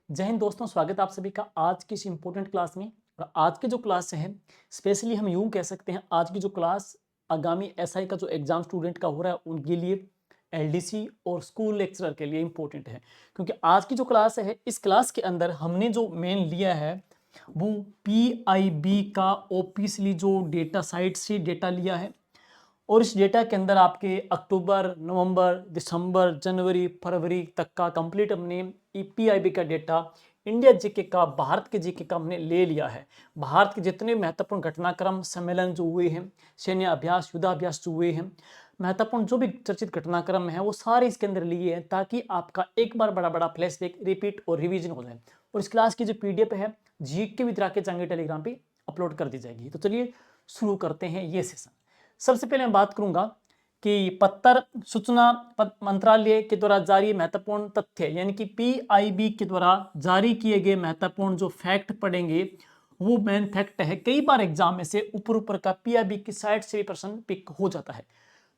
जय हिंद दोस्तों, स्वागत है आप सभी का आज की इस इम्पोर्टेंट क्लास में। और आज की जो क्लास है स्पेशली हम यूं कह सकते हैं, आज की जो क्लास आगामी एसआई का जो एग्जाम स्टूडेंट का हो रहा है उनके लिए, एलडीसी और स्कूल लेक्चरर के लिए इम्पोर्टेंट है। क्योंकि आज की जो क्लास है, इस क्लास के अंदर हमने जो मेन लिया है वो पीआईबी का ऑफिशियली जो डेटा साइट से डेटा लिया है। और इस डेटा के अंदर आपके अक्टूबर, नवंबर, दिसंबर, जनवरी, फरवरी तक का कंप्लीट हमने पीआईबी का डेटा, इंडिया जीके का, भारत के जीके का हमने ले लिया है। भारत के जितने महत्वपूर्ण घटनाक्रम, सम्मेलन जो हुए हैं, सैन्य अभ्यास, युद्धाभ्यास जो हुए हैं, महत्वपूर्ण जो भी चर्चित घटनाक्रम है वो सारे इसके अंदर लिए हैं, ताकि आपका एक बार बड़ा बड़ा फ्लैशबैक, रिपीट और रिवीजन हो जाए। और इस क्लास की जो पीडीएफ है जीके विद्रा के चांगे टेलीग्राम पे अपलोड कर दी जाएगी। तो चलिए शुरू करते हैं ये सेशन। सबसे पहले मैं बात करूंगा कि पत्र सूचना मंत्रालय के द्वारा जारी महत्वपूर्ण तथ्य, यानी कि पीआईबी के द्वारा जारी किए गए महत्वपूर्ण जो फैक्ट पढ़ेंगे वो मेन फैक्ट है। कई बार एग्जाम में से ऊपर ऊपर का पीआईबी की साइट से भी प्रश्न पिक हो जाता है।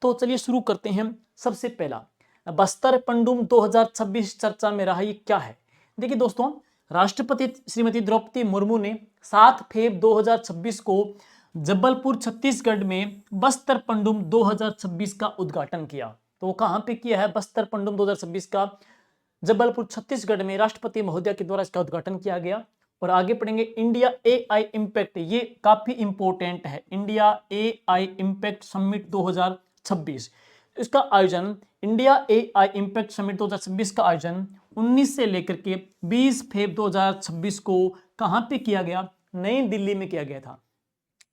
तो चलिए शुरू करते हैं। सबसे पहला, बस्तर पंडुम 2026 चर्चा में रहा, ये क्या है? देखिए दोस्तों, राष्ट्रपति श्रीमती द्रौपदी मुर्मू ने 7 फेब 2026 को जबलपुर छत्तीसगढ़ में बस्तर पंडुम 2026 का उद्घाटन किया। तो वो कहां पे किया है? बस्तर पंडुम 2026 का जबलपुर छत्तीसगढ़ में राष्ट्रपति महोदय के द्वारा इसका उद्घाटन किया गया। और आगे पढ़ेंगे इंडिया एआई इम्पैक्ट, ये काफी इंपॉर्टेंट है। इंडिया एआई इम्पैक्ट समिट 2026, इसका आयोजन, इंडिया एआई इम्पैक्ट समिट 2026 का आयोजन 19 से लेकर के 20 फेब 2026 को कहां पे किया गया? नई दिल्ली में किया गया था।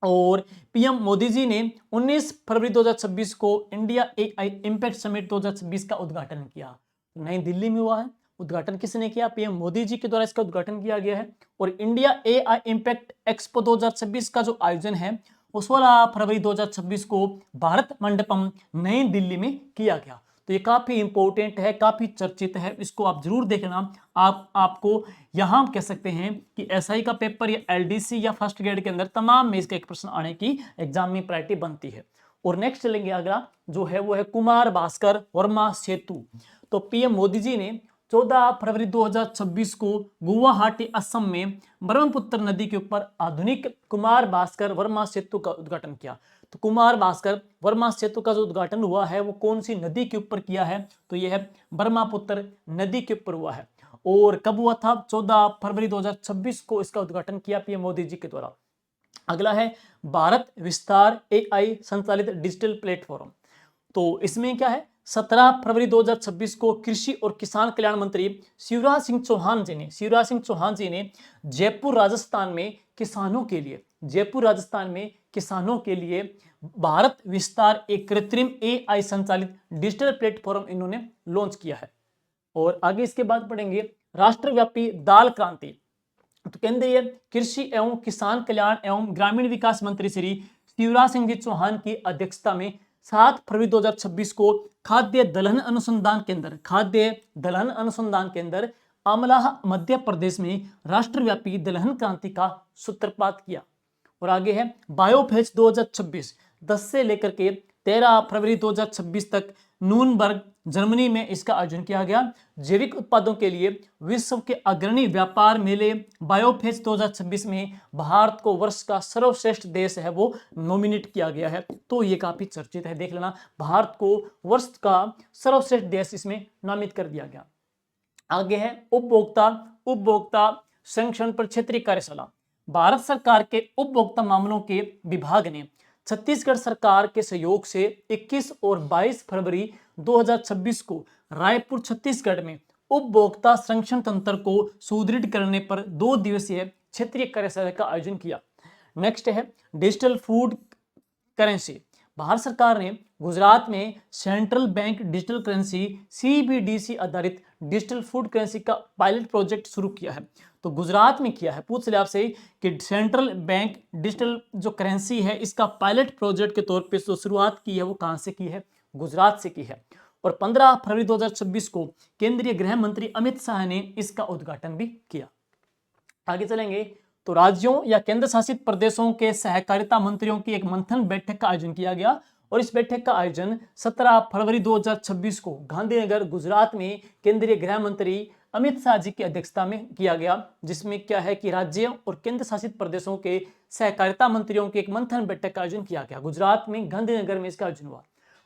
और पीएम मोदी जी ने 19 फरवरी 2026 को इंडिया एआई इम्पैक्ट समिट 2026 का उद्घाटन किया। नई दिल्ली में हुआ है। उद्घाटन किसने किया? पीएम मोदी जी के द्वारा इसका उद्घाटन किया गया है। और इंडिया एआई इम्पैक्ट एक्सपो 2026 का जो आयोजन है वो 16 फरवरी 2026 को भारत मंडपम नई दिल्ली में किया गया। तो ये काफी इंपॉर्टेंट है, काफी चर्चित है, इसको आप जरूर देखना। आपको यहां कह सकते हैं कि एसआई का पेपर या एलडीसी या फर्स्ट ग्रेड के अंदर तमाम में इसका एक प्रश्न आने की एग्जाम में प्रायोरिटी बनती है। और नेक्स्ट चलेंगे, अगला जो है वो है कुमार भास्कर वर्मा सेतु। तो पीएम मोदी जी ने 14 फरवरी 2026 को गुवाहाटी असम में ब्रह्मपुत्र नदी के ऊपर आधुनिक कुमार भास्कर वर्मा सेतु का उद्घाटन किया। तो कुमार भास्कर वर्मा सेतु का जो उद्घाटन हुआ है वो कौन सी नदी के ऊपर किया है? तो यह है ब्रह्मपुत्र नदी के ऊपर हुआ है। और कब हुआ था? 14 फरवरी 2026 को इसका उद्घाटन किया पीएम मोदी जी के द्वारा। अगला है भारत विस्तार एआई संचालित डिजिटल प्लेटफॉर्म। तो इसमें क्या है? 17 फरवरी 2026 को कृषि और किसान कल्याण मंत्री शिवराज सिंह चौहान जी ने जयपुर राजस्थान में किसानों के लिए भारत विस्तार एक कृत्रिम एआई संचालित डिजिटल प्लेटफॉर्म इन्होंने लॉन्च किया है। और आगे इसके बाद पढ़ेंगे राष्ट्रव्यापी दाल क्रांति। तो केंद्रीय कृषि एवं किसान कल्याण एवं ग्रामीण विकास मंत्री श्री शिवराज सिंह जी चौहान की अध्यक्षता में 7 फरवरी 2026 को खाद्य दलहन अनुसंधान केंद्र अमलाह मध्य प्रदेश में राष्ट्रव्यापी दलहन क्रांति का सूत्रपात किया। और आगे है बायोफेज 2026, 10 से लेकर के 13 फरवरी 2026 तक नूनबर्ग जर्मनी में इसका आयोजन किया गया। जैविक उत्पादों के लिए विश्व के अग्रणी व्यापार मेले बायोफेज 2026 में भारत को वर्ष का सर्वश्रेष्ठ देश है वो नॉमिनेट किया गया है। तो ये काफी चर्चित है, देख लेना, भारत को वर्ष का सर्वश्रेष्ठ देश इसमें नामित कर दिया गया। आगे है उपभोक्ता संरक्षण पर क्षेत्रीय कार्यशाला। भारत सरकार के उपभोक्ता मामलों के विभाग ने छत्तीसगढ़ सरकार के सहयोग से 21 और 22 फरवरी 2026 को रायपुर छत्तीसगढ़ में उपभोक्ता संरक्षण तंत्र को सुदृढ़ करने पर 2 दिवसीय क्षेत्रीय कार्यशाला का आयोजन किया। नेक्स्ट है डिजिटल फूड करेंसी। भारत सरकार ने गुजरात में central bank digital currency CBDC आधारित डिजिटल फूड करेंसी का पायलट प्रोजेक्ट शुरू किया है। तो गुजरात में किया है। पूछ ले आपसे कि सेंट्रल बैंक डिजिटल जो करेंसी है इसका पायलट प्रोजेक्ट के तौर पे जो शुरुआत की है वो कहां से की है? गुजरात से की है। और 15 फरवरी 2026 को केंद्रीय गृह मंत्री अमित शाह ने इसका उद्घाटन भी किया। आगे चलेंगे तो राज्यों या केंद्र शासित प्रदेशों के सहकारिता मंत्रियों की एक मंथन बैठक का आयोजन किया गया। और इस बैठक का आयोजन 17 फरवरी 2026 को गांधीनगर गुजरात में केंद्रीय गृह मंत्री अमित शाह जी की अध्यक्षता में किया गया, जिसमें क्या है कि राज्यों और केंद्र शासित प्रदेशों के सहकारिता मंत्रियों की एक मंथन बैठक का आयोजन किया गया। गुजरात में गांधीनगर में इसका आयोजन हुआ।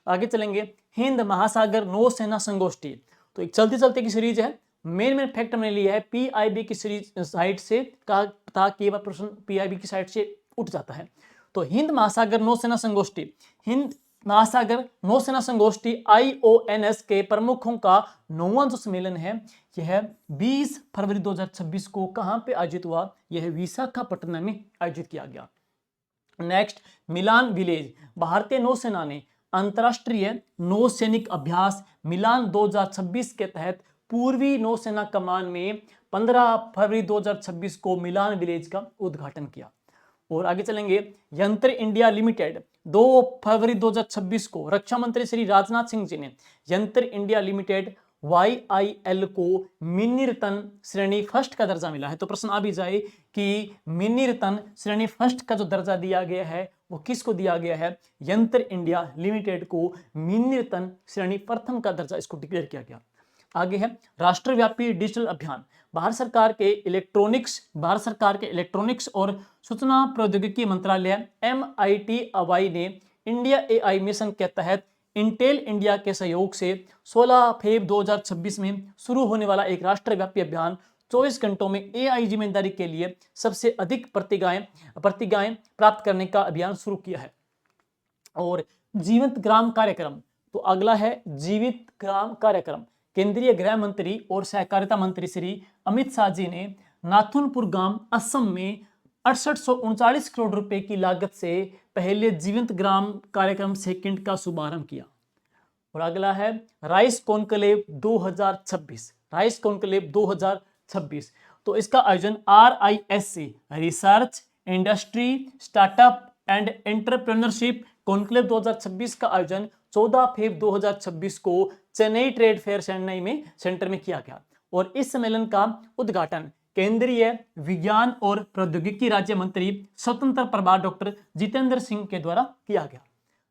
आगे चलेंगे, हिंद महासागर नौसेना संगोष्ठी। तो एक चलते चलते की सीरीज है। मेन फैक्ट हमने लिया है पीआईबी की सीरीज साइट से, कहा था कि प्रश्न पीआईबी की साइट से उठ जाता है। तो हिंद महासागर नौसेना संगोष्ठी, हिंद महासागर नौसेना संगोष्ठी IONS के प्रमुखों का 9वां जो सम्मेलन है, यह 20 फरवरी 2026 को कहां पे आयोजित हुआ? यह विशाखापट्टनम में आयोजित किया गया। नेक्स्ट, मिलान विलेज। भारतीय नौसेना ने अंतरराष्ट्रीय नौसैनिक अभ्यास मिलान 2026 के तहत पूर्वी नौसेना कमान में 15 फरवरी 2026 को मिलान विलेज का उद्घाटन किया। और आगे चलेंगे, यंत्र इंडिया लिमिटेड 2 फरवरी 2026 को रक्षा मंत्री श्री राजनाथ सिंह जी ने यंत्र इंडिया लिमिटेड YIL को मिनी रत्न श्रेणी फर्स्ट का दर्जा मिला है। तो प्रश्न आ भी जाए कि मिनी रत्न श्रेणी फर्स्ट का जो दर्जा दिया गया है वो किसको दिया गया है? यंत्र इंडिया लिमिटेड को मिनी रत्न श्रेणी प्रथम का दर्जा इसको डिक्लेयर किया गया। आगे है राष्ट्रव्यापी डिजिटल अभियान। भारत सरकार के इलेक्ट्रॉनिक्स और सूचना प्रौद्योगिकी मंत्रालय MITI ने इंडिया AI मिशन के तहत इंटेल इंडिया के सहयोग से 16 फरवरी 2026 में शुरू होने वाला एक राष्ट्रव्यापी अभियान 24 घंटों में AI जिम्मेदारी के लिए सबसे अधिक प्रतिज्ञाएं प्राप्त करने का अभियान शुरू किया है। और जीवित ग्राम कार्यक्रम, तो अगला है जीवित ग्राम कार्यक्रम। केंद्रीय गृह मंत्री और सहकारिता मंत्री श्री अमित शाह जी ने नाथुनपुर गांव असम में 6839 करोड़ रुपए की लागत से पहले जीवित ग्राम कार्यक्रम सेकंड का शुभारंभ किया। और अगला है राइस कॉन्क्लेव 2026। राइस कॉन्क्लेव 2026, तो इसका आयोजन RISC research industry startup and entrepreneurship conclave 2026 का आयोजन 14 फरवरी 2026 को चेन्नई ट्रेड फेयर सेंटर में किया गया। और इस सम्मेलन का उद्घाटन केंद्रीय विज्ञान और प्रौद्योगिकी राज्य मंत्री स्वतंत्र प्रभार डॉक्टर जितेंद्र सिंह के द्वारा किया गया।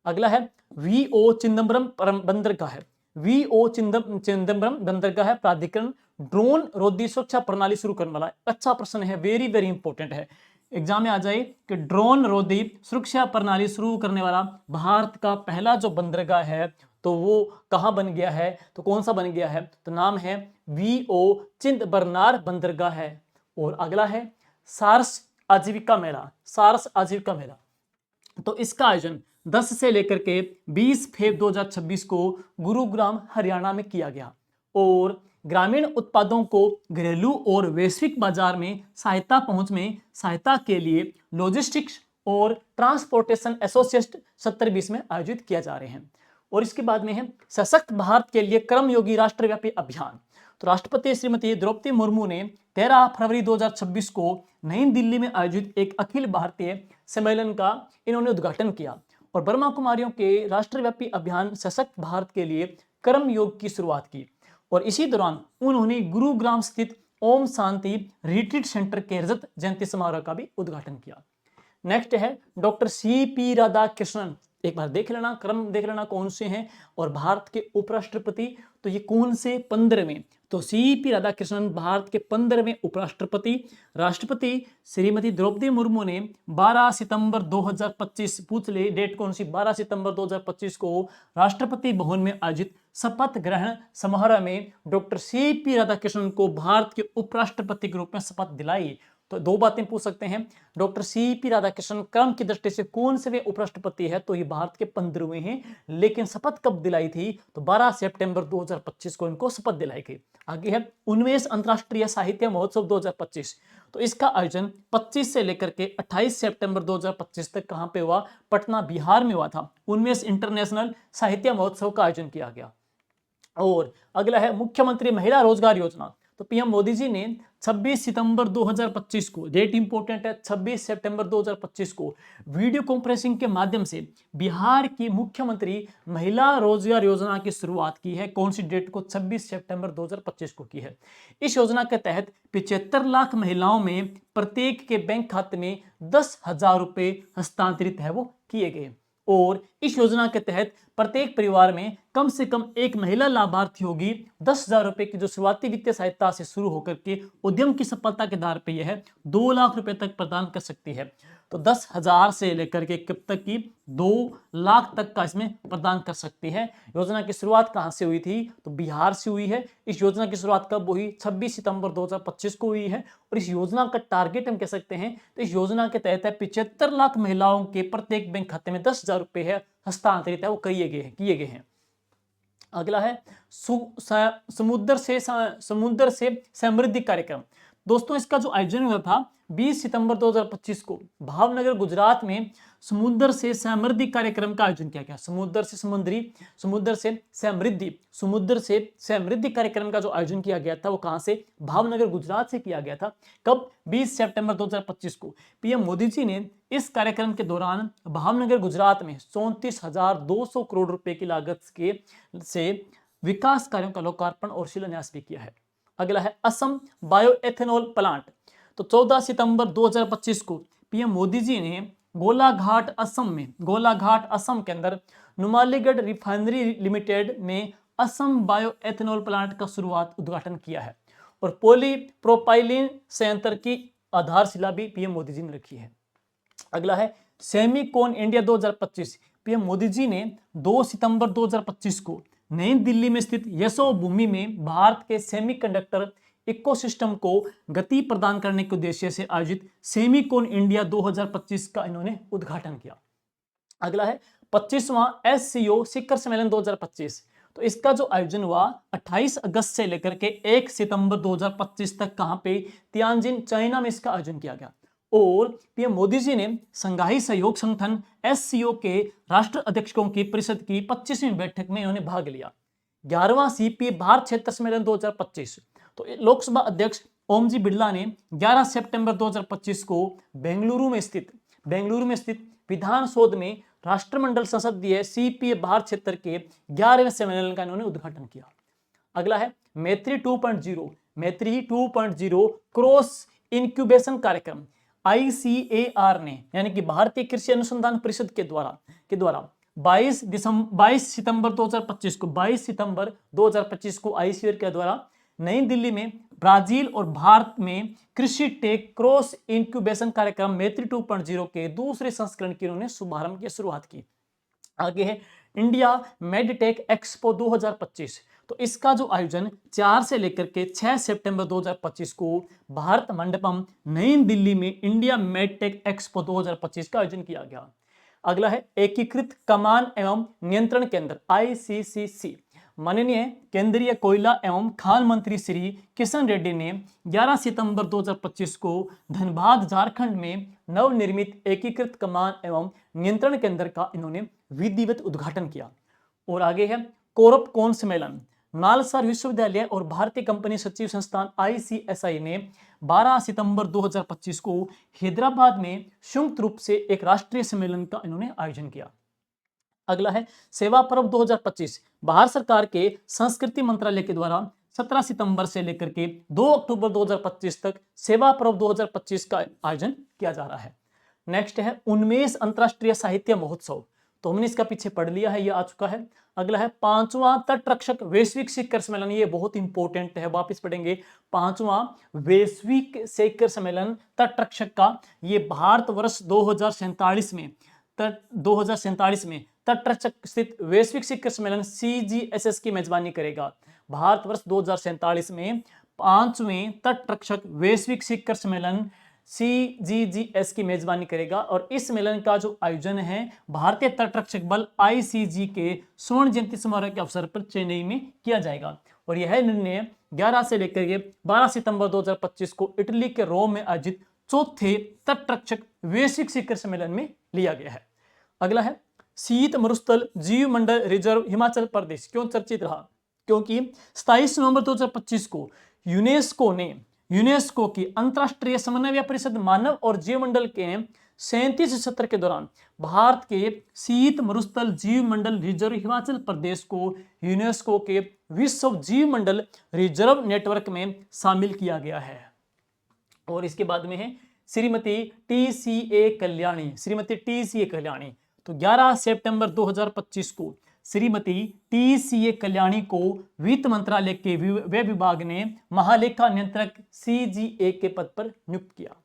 अगला है VO चिदंबरम बंदरगाह है। VO चिदंबरम बंदरगाह प्राधिकरण ड्रोन रोधी सुरक्षा प्रणाली शुरू करने वाला। अच्छा प्रश्न है, वेरी वेरी इंपॉर्टेंट है, एग्जाम में आ जाए कि ड्रोन रोधी सुरक्षा प्रणाली शुरू करने वाला भारत का पहला जो बंदरगाह है तो वो कहां बन गया है? तो कौन सा बन गया है? तो नाम है VO चिदंबरनार बंदरगाह है। और अगला है सार्स आजीविका मेला। सार्स आजीविका मेला, तो इसका आयोजन 10 से लेकर के 20 फरवरी 2026 को गुरुग्राम हरियाणा में किया गया। और ग्रामीण उत्पादों को घरेलू और वैश्विक बाजार में पहुंच में सहायता के लिए लॉजिस्टिक्स और ट्रांसपोर्टेशन एसोसिएशन 17-20 में आयोजित किया जा रहे हैं। और इसके बाद में है सशक्त भारत के लिए कर्मयोगी राष्ट्रव्यापी अभियान। तो राष्ट्रपति श्रीमती द्रौपदी मुर्मू ने 13 फरवरी 2026 को नई दिल्ली में आयोजित एक अखिल भारतीय सम्मेलन का इन्होंने उद्घाटन किया और ब्रह्मा कुमारियों के राष्ट्रव्यापी अभियान सशक्त भारत के लिए कर्मयोग की शुरुआत की। और इसी दौरान उन्होंने गुरुग्राम स्थित ओम शांति रिट्रीट सेंटर के रजत जयंती समारोह का भी उद्घाटन किया। नेक्स्ट है डॉक्टर CP राधाकृष्णन। एक बार देख लेना, क्रम देख लेना कौन से हैं और भारत के उपराष्ट्रपति, तो ये कौन से? 15वें। तो CP राधाकृष्णन भारत के 15वें उपराष्ट्रपति। राष्ट्रपति श्रीमती द्रौपदी मुर्मू ने 12 सितंबर 2025, पूछ ले डेट कौन सी? 12 सितंबर 2025 को राष्ट्रपति भवन में आयोजित शपथ ग्रहण समारोह में डॉक्टर CP राधाकृष्णन को भारत के उपराष्ट्रपति के रूप में शपथ दिलाई। तो दो बातें पूछ सकते हैं, डॉक्टर CP राधाकृष्णन क्रम की दृष्टि से कौन से वे उपराष्ट्रपति है? तो ये भारत के 15वें हैं, लेकिन शपथ कब दिलाई थी? तो 12 सितंबर 2025 को इनको शपथ दिलाई गई। आगे है 19 अंतरराष्ट्रीय साहित्य महोत्सव 2025। तो इसका आयोजन 25 से लेकर के 28 सितंबर 2025 तक कहां पे हुआ? पटना बिहार में हुआ था। 19 इंटरनेशनल साहित्य महोत्सव का आयोजन किया गया। और अगला है मुख्यमंत्री महिला रोजगार योजना। तो PM मोदी जी ने 26 सितंबर 2025 को, डेट इंपॉर्टेंट है, 26 सितंबर 2025 को वीडियो कॉन्फ्रेंसिंग के माध्यम से बिहार की मुख्यमंत्री महिला रोजगार योजना की शुरुआत की है। कौन सी डेट को? 26 सितंबर 2025 को की है। इस योजना के तहत 75 लाख महिलाओं में प्रत्येक के बैंक खाते में 10,000 रुपए हस्तांतरित है वो किए गए। और इस योजना के तहत प्रत्येक परिवार में कम से कम एक महिला लाभार्थी होगी। 10,000 रुपए की जो शुरुआती वित्तीय सहायता से शुरू होकर के उद्यम की सफलता के आधार पर यह 2 लाख रुपए तक प्रदान कर सकती है। तो 10,000 से लेकर के कब तक की 2 लाख तक का इसमें प्रदान कर सकती है। योजना की शुरुआत कहां से हुई थी? तो बिहार से हुई है। इस योजना की शुरुआत कब हुई? 26 सितंबर 2025 को हुई है। और इस योजना का टारगेट हम कह सकते हैं, तो इस योजना के तहत 75 लाख महिलाओं के प्रत्येक बैंक खाते में 10,000 रुपए है हस्तांतरित है, वो किए गए हैं। अगला है समुद्र से समृद्धि कार्यक्रम। दोस्तों इसका जो आयोजन हुआ था 20 सितंबर 2025 को भावनगर गुजरात में समुद्र से समृद्धि कार्यक्रम का आयोजन किया गया। समुद्र से समृद्धि कार्यक्रम का जो आयोजन किया गया था वो कहां से? भावनगर गुजरात से किया गया था। कब? 20 सितंबर 2025 को। पीएम मोदी जी ने इस कार्यक्रम के दौरान भावनगर गुजरात में 34,200 करोड़ रुपए की लागत से विकास कार्यों का लोकार्पण और शिलान्यास भी किया है। अगला है असम बायोएथेनॉल प्लांट। तो 14 सितंबर 2025 को पीएम मोदी जी ने गोलाघाट असम के अंदर नुमालीगढ़ रिफाइनरी लिमिटेड में असम बायोएथेनॉल प्लांट का उद्घाटन किया है और पॉलीप्रोपाइलीन संयंत्र की आधारशिला भी पीएम मोदी जी ने रखी है। अगला है Semicon India 2025। PM Modi ji ने 2 सितंबर 2025 को नई दिल्ली में स्थित यशोभूमि में भारत के सेमीकंडक्टर इकोसिस्टम को गति प्रदान करने के उद्देश्य से आयोजित सेमीकॉन इंडिया 2025 का इन्होंने उद्घाटन किया। अगला है 25वां SCO शिखर सम्मेलन 2025। तो इसका जो आयोजन हुआ 28 अगस्त से लेकर के 1 सितंबर 2025 तक कहां पे? तियानजिन चाइना में इसका आयोजन किया गया। और पीएम मोदी जी ने संघाई सहयोग संगठन SCO के राष्ट्र अध्यक्षों की परिषद की 25वीं बैठक में इन्होंने भाग लिया। 11वां CPA भारत क्षेत्र सम्मेलन 2025। तो लोकसभा अध्यक्ष ओम जी बिरला ने 11 सितंबर 2025 को बेंगलुरु में स्थित विधान सौध में राष्ट्रमंडल संसदीय CPA भारत क्षेत्र के 11वें सम्मेलन का इन्होंने उद्घाटन किया। अगला है मैत्री 2.0 क्रॉस इंक्यूबेशन कार्यक्रम। ICAR ने यानी कि भारतीय कृषि अनुसंधान परिषद के द्वारा 22 सितंबर 2025 को ICAR के द्वारा नई दिल्ली में ब्राजील और भारत में कृषि टेक क्रॉस इंक्यूबेशन कार्यक्रम मैत्री 2.0 के दूसरे संस्करण की उन्होंने शुरुआत की। आगे है इंडिया मेडटेक एक्सपो 2025। तो इसका जो आयोजन 4 से लेकर के 6 सितंबर 2025 को भारत मंडपम नई दिल्ली में इंडिया मेडटेक एक्सपो 2025 का आयोजन किया गया। अगला है एकीकृत कमान एवं नियंत्रण केंद्र ICCC। माननीय केंद्रीय कोयला एवं खान मंत्री श्री किशन रेड्डी ने 11 सितंबर 2025 को धनबाद झारखंड में नवनिर्मित एकीकृत कमान एवं नियंत्रण केंद्र का इन्होंने विधिवत उद्घाटन किया। और आगे है कोरपकॉन सम्मेलन। नालसार विश्वविद्यालय और भारतीय कंपनी सचिव संस्थान ICSI ने 12 सितंबर 2025 को हैदराबाद में संयुक्त रूप से एक राष्ट्रीय सम्मेलन का इन्होंने आयोजन किया। अगला है सेवा पर्व 2025। भारत सरकार के संस्कृति मंत्रालय के द्वारा 17 सितंबर से लेकर के 2 अक्टूबर 2025 तक सेवा पर्व 2025 का आयोजन किया जा रहा है। नेक्स्ट है उन्मेष अंतरराष्ट्रीय साहित्य महोत्सव। तो हमने इसका पीछे पढ़ लिया है, ये आ चुका है। अगला है 5वां तटरक्षक वैश्विक शिखर सम्मेलन। ये बहुत इंपॉर्टेंट है, वापस पढ़ेंगे। 5वां वैश्विक शिखर सम्मेलन तटरक्षक का, ये भारतवर्ष 2047 में तटरक्षक स्थित वैश्विक शिखर सम्मेलन CGSS की मेजबानी करेगा। भारतवर्ष 2047 में 5वें तटरक्षक वैश्विक शिखर सम्मेलन CGGS की मेजबानी करेगा। और इस सम्मेलन का जो आयोजन है भारतीय तटरक्षक बल ICG के स्वर्ण जयंती समारोह के अवसर पर चेन्नई में किया जाएगा। और यह निर्णय 11 से लेकर के 12 सितंबर 2025 को इटली के रोम में आयोजित चौथे तटरक्षक वैश्विक शिखर सम्मेलन में लिया गया है। अगला है शीत मरुस्थल जीव मंडल रिजर्व हिमाचल प्रदेश। क्यों चर्चित रहा? क्योंकि 27 नवंबर 2025 को यूनेस्को की अंतरराष्ट्रीय समन्वय परिषद मानव और जीव मंडल के 37 सत्र के दौरान भारत के शीत मरुस्थल जीव मंडल रिजर्व हिमाचल प्रदेश को यूनेस्को के विश्व जीव मंडल रिजर्व नेटवर्क में शामिल किया गया है। और इसके बाद में है श्रीमती TCA कल्याणी। तो 11 सितंबर 2025 को श्रीमती TCA कल्याणी को वित्त मंत्रालय के व्यय विभाग ने महालेखा नियंत्रक CGA के पद पर नियुक्त किया।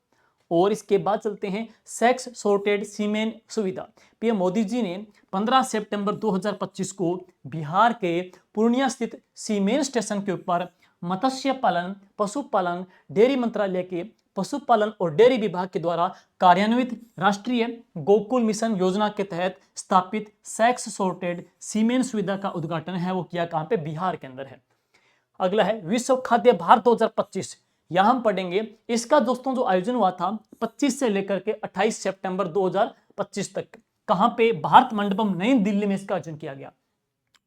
और इसके बाद चलते हैं सेक्स सॉर्टेड सीमेन सुविधा। पीएम मोदी जी ने 15 सितंबर 2025 को बिहार के पूर्णिया स्थित सीमेन स्टेशन के ऊपर मत्स्य पालन, पशुपालन, डेयरी मंत्रालय के पशुपालन और डेयरी विभाग के द्वारा कार्यान्वित राष्ट्रीय गोकुल मिशन योजना के तहत स्थापित सेक्स सॉर्टेड सीमेन सुविधा का उद्घाटन है वो किया। कहां पे? बिहार के अंदर है। अगला है विश्व खाद्य भार 2025। यहां हम पढ़ेंगे इसका दोस्तों जो आयोजन हुआ था 25 से लेकर के 28 सितंबर 2025 तक। कहां पे? भारत मंडपम नई दिल्ली में इसका आयोजन किया गया।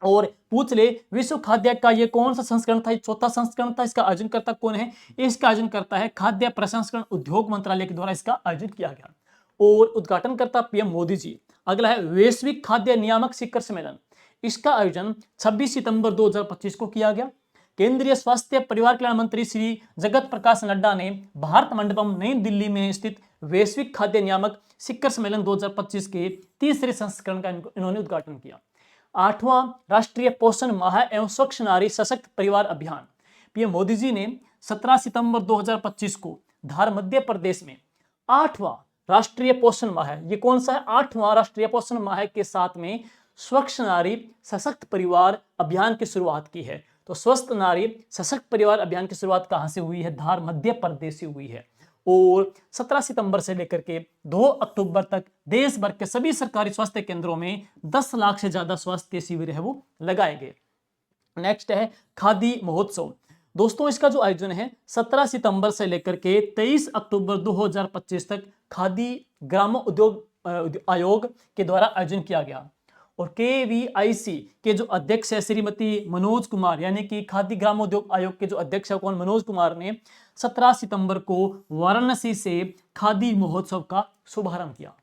और पूछ ले विश्व खाद्य का ये कौन सा संस्करण था? चौथा संस्करण था। इसका आयोजन करता कौन है? इसका आयोजन करता है खाद्य प्रसंस्करण उद्योग मंत्रालय के द्वारा इसका आयोजन किया गया और उद्घाटन करता पीएम मोदी जी। अगला है वैश्विक खाद्य नियामक शिखर सम्मेलन। इसका आयोजन 26 सितंबर 2025 को किया गया। केंद्रीय स्वास्थ्य परिवार कल्याण मंत्री श्री जगत प्रकाश नड्डा ने भारत मंडपम नई दिल्ली में स्थित वैश्विक खाद्य नियामक शिखर सम्मेलन 2025 के तीसरे संस्करण का इन्होंने उद्घाटन किया। 8वां राष्ट्रीय पोषण माह एवं स्वच्छ नारी सशक्त परिवार अभियान। पीएम मोदी जी ने 17 सितंबर 2025 को धार मध्य प्रदेश में 8वां राष्ट्रीय पोषण माह, ये कौन सा है? 8वां राष्ट्रीय पोषण माह के साथ में स्वच्छ नारी सशक्त परिवार अभियान की शुरुआत की है। तो स्वस्थ नारी सशक्त परिवार अभियान की शुरुआत कहां से हुई है? धार मध्य प्रदेश से हुई है। और 17 सितंबर से लेकर के 2 अक्टूबर तक देश भर के सभी सरकारी स्वास्थ्य केंद्रों में 10 लाख से ज्यादा स्वास्थ्य शिविर है वो लगाए गए। नेक्स्ट है खादी महोत्सव। दोस्तों इसका जो आयोजन है 17 सितंबर से लेकर के 23 अक्टूबर 2025 तक खादी ग्राम उद्योग आयोग के द्वारा आयोजन किया गया। और KVIC के जो अध्यक्ष है श्रीमती मनोज कुमार, यानी कि खादी ग्रामोद्योग आयोग के जो अध्यक्ष है कौन? मनोज कुमार ने 17 सितंबर को वाराणसी से खादी महोत्सव का शुभारंभ किया।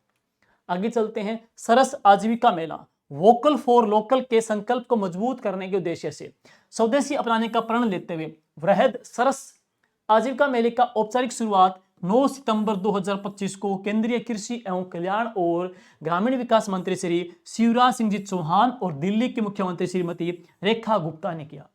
आगे चलते हैं सरस आजीविका मेला। वोकल फॉर लोकल के संकल्प को मजबूत करने के उद्देश्य से स्वदेशी अपनाने का प्रण लेते हुए वृहद सरस आजीविका मेले का औपचारिक शुरुआत 9 सितंबर 2025 को केंद्रीय कृषि एवं कल्याण और ग्रामीण विकास मंत्री श्री शिवराज सिंह जी चौहान और दिल्ली के मुख्यमंत्री श्रीमती रेखा गुप्ता ने किया।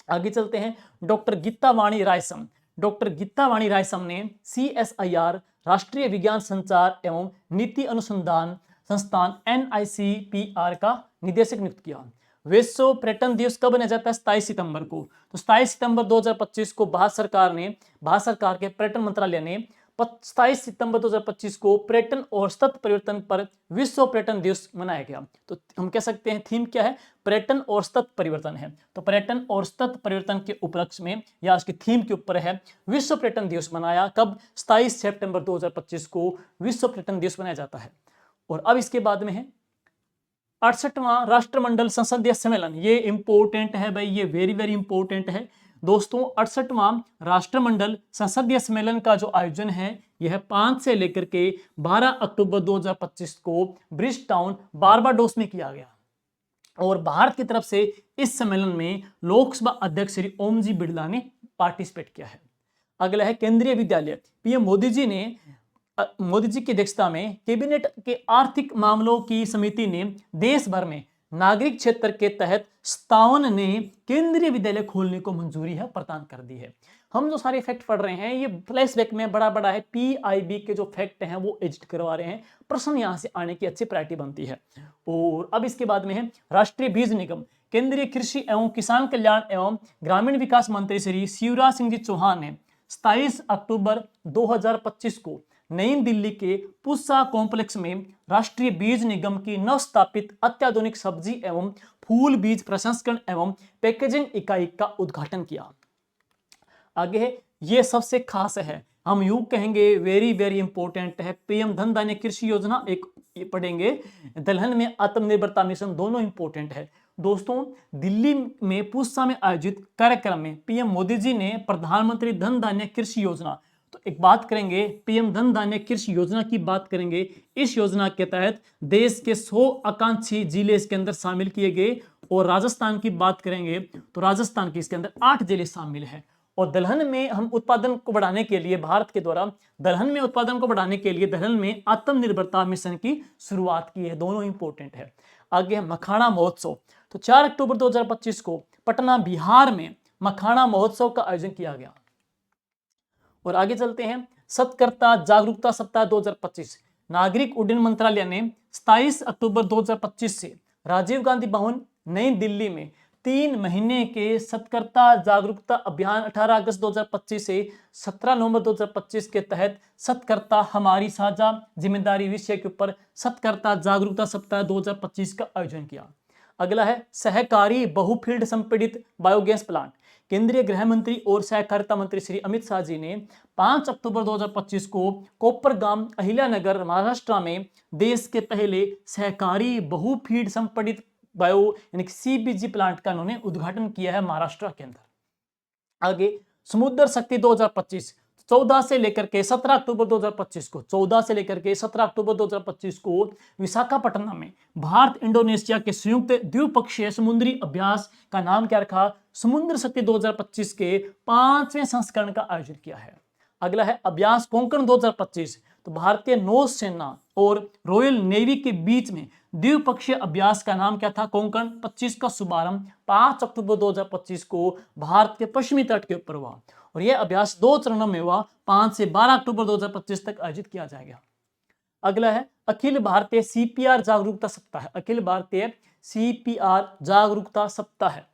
आगे चलते हैं डॉक्टर गीता वाणी रायसम। डॉक्टर गीता वाणी रायसम ने CSIR राष्ट्रीय विज्ञान संचार एवं नीति अनुसंधान संस्थान NICPR का निदेशक नियुक्त किया। विश्व पर्यटन दिवस कब मनाया जाता है? 27 सितंबर को। तो 27 सितंबर 2025 को भारत सरकार के पर्यटन मंत्रालय ने 27 सितंबर 2025 को पर्यटन और सतत परिवर्तन पर विश्व पर्यटन दिवस मनाया गया। तो हम कह सकते हैं थीम क्या है? पर्यटन और सतत परिवर्तन है। तो पर्यटन और सतत परिवर्तन के उपलक्ष्य में या उसकी थीम के ऊपर है विश्व पर्यटन दिवस मनाया। कब? 27 सितंबर 2025 को विश्व पर्यटन दिवस मनाया जाता है। और अब इसके बाद में है 68वां राष्ट्रमंडल संसदीय सम्मेलन। ये इंपॉर्टेंट है भाई, ये वेरी वेरी इंपॉर्टेंट है दोस्तों। 68वां राष्ट्रमंडल संसदीय सम्मेलन का जो आयोजन है यह 5 से लेकर के 12 अक्टूबर 2025 को ब्रिज टाउन बारबाडोस में किया गया। और भारत की तरफ से इस सम्मेलन में लोकसभा अध्यक्ष श्री ओम जी बिरला ने पार्टिसिपेट किया है। अगला है केंद्रीय विद्यालय। पीएम मोदी जी की अध्यक्षता में कैबिनेट के आर्थिक मामलों की समिति ने देश भर में नागरिक क्षेत्र के तहत 57 ने केंद्रीय विद्यालय खोलने को मंजूरी है प्रदान कर दी है। हम जो सारे फैक्ट पढ़ रहे हैं ये फ्लैशबैक में बड़ा है। PIB के जो फैक्ट हैं वो एडिट करवा रहे हैं। प्रश्न यहाँ से आने की अच्छी प्रायोरिटी बनती है। और अब इसके बाद में है राष्ट्रीय बीज निगम। केंद्रीय कृषि एवं किसान कल्याण एवं ग्रामीण विकास मंत्री श्री शिवराज सिंह जी चौहान ने 27 अक्टूबर 2025 को नई दिल्ली के पुसा कॉम्प्लेक्स में राष्ट्रीय बीज निगम की नवस्थापित अत्याधुनिक सब्जी एवं फूल बीज प्रसंस्करण एवं पैकेजिंग इकाई का उद्घाटन किया। आगे है ये सबसे खास है, हम यूं कहेंगे वेरी वेरी इंपॉर्टेंट है। PM धन धान्य कृषि योजना एक पढ़ेंगे, दलहन में आत्मनिर्भरता मिशन, दोनों इंपॉर्टेंट है दोस्तों। दिल्ली में पुसा में आयोजित कार्यक्रम में PM मोदी जी ने प्रधानमंत्री धन धान्य कृषि योजना, तो एक बात करेंगे PM धन धान्य कृषि योजना की बात करेंगे। इस योजना के तहत देश के 100 आकांक्षी जिले इसके अंदर शामिल किए गए। और राजस्थान की बात करेंगे तो राजस्थान की इसके अंदर 8 जिले शामिल है। और दलहन में हम उत्पादन को बढ़ाने के लिए, भारत के द्वारा दलहन में उत्पादन को बढ़ाने के लिए दलहन में आत्मनिर्भरता मिशन की शुरुआत की है। दोनों इंपॉर्टेंट है। आगे मखाना महोत्सव, तो 4 अक्टूबर 2025 को पटना बिहार में मखाना महोत्सव का आयोजन किया गया। और आगे चलते हैं, सतर्कता जागरूकता सप्ताह 2025, नागरिक उड्डयन मंत्रालय ने 27 अक्टूबर 2025 से राजीव गांधी भवन नई दिल्ली में 3 महीने के सतर्कता जागरूकता अभियान 18 अगस्त 2025 से 17 नवंबर 2025 के तहत सतर्कता हमारी साझा जिम्मेदारी विषय के ऊपर सतर्कता जागरूकता सप्ताह 2025 का आयोजन किया। अगला है सहकारी बहुफील्ड संपीड़ित बायोगैस प्लांट। केंद्रीय गृह मंत्री और सहकारिता मंत्री श्री अमित शाह जी ने 5 अक्टूबर 2025 को कोपरगाम अहिल्यानगर महाराष्ट्र में देश के पहले सहकारी बहुफील्ड संपीड़ित बायो यानी कि सीबीजी प्लांट का उन्होंने उद्घाटन किया है महाराष्ट्र के अंदर। आगे समुद्र शक्ति 2025, 14 से लेकर के 17 अक्टूबर 2025 को 14 से लेकर के 17 अक्टूबर 2025 को विशाखापट्टनम में भारत इंडोनेशिया के संयुक्त द्विपक्षीय समुद्री अभ्यास का नाम क्या रखा, समुद्र शक्ति 2025 के 5वें संस्करण का आयोजन किया है। अगला है अभ्यास कोंकण 2025, तो भारतीय नौसेना और रॉयल नेवी के बीच में द्विपक्षीय अभ्यास का नाम क्या था, कोंकण 25 का शुभारंभ 5 अक्टूबर 2025 को भारत के पश्चिमी तट के ऊपर हुआ और यह अभ्यास 2 चरणों में हुआ, 5 से 12 अक्टूबर 2025 तक आयोजित किया जाएगा। अगला है अखिल भारतीय सीपीआर जागरूकता सप्ताह, अखिल भारतीय सीपीआर जागरूकता सप्ताह है।